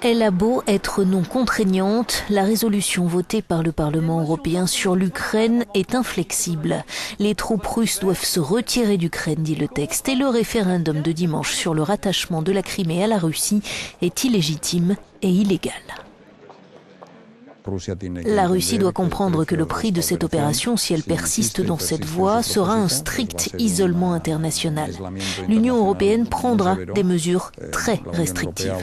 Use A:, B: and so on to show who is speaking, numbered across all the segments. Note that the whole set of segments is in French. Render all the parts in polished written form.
A: Elle a beau être non contraignante, la résolution votée par le Parlement européen sur l'Ukraine est inflexible. Les troupes russes doivent se retirer d'Ukraine, dit le texte, et le référendum de dimanche sur le rattachement de la Crimée à la Russie est illégitime et illégal. La Russie doit comprendre que le prix de cette opération, si elle persiste dans cette voie, sera un strict isolement international. L'Union européenne prendra des mesures très restrictives.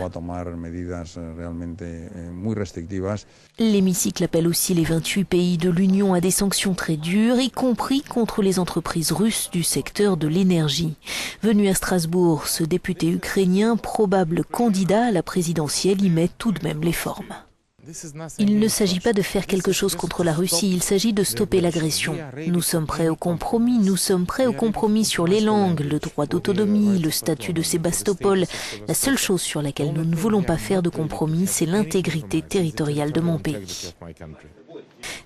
A: L'hémicycle appelle aussi les 28 pays de l'Union à des sanctions très dures, y compris contre les entreprises russes du secteur de l'énergie. Venu à Strasbourg, ce député ukrainien, probable candidat à la présidentielle, y met tout de même les formes. Il ne s'agit pas de faire quelque chose contre la Russie, il s'agit de stopper l'agression. Nous sommes prêts au compromis, sur les langues, le droit d'autonomie, le statut de Sébastopol. La seule chose sur laquelle nous ne voulons pas faire de compromis, c'est l'intégrité territoriale de mon pays.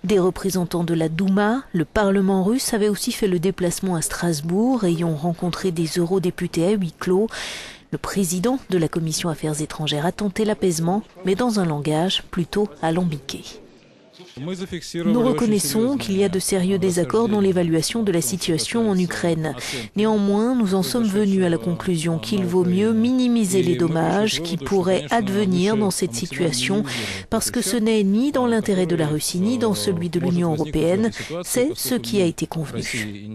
A: Des représentants de la Douma, le Parlement russe, avaient aussi fait le déplacement à Strasbourg et y ont rencontré des eurodéputés à huis clos. Le président de la Commission Affaires étrangères a tenté l'apaisement, mais dans un langage plutôt alambiqué. Nous reconnaissons qu'il y a de sérieux désaccords dans l'évaluation de la situation en Ukraine. Néanmoins, nous en sommes venus à la conclusion qu'il vaut mieux minimiser les dommages qui pourraient advenir dans cette situation, parce que ce n'est ni dans l'intérêt de la Russie ni dans celui de l'Union européenne, c'est ce qui a été convenu.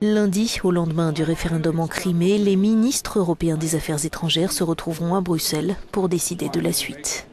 A: Lundi, au lendemain du référendum en Crimée, les ministres européens des Affaires étrangères se retrouveront à Bruxelles pour décider de la suite.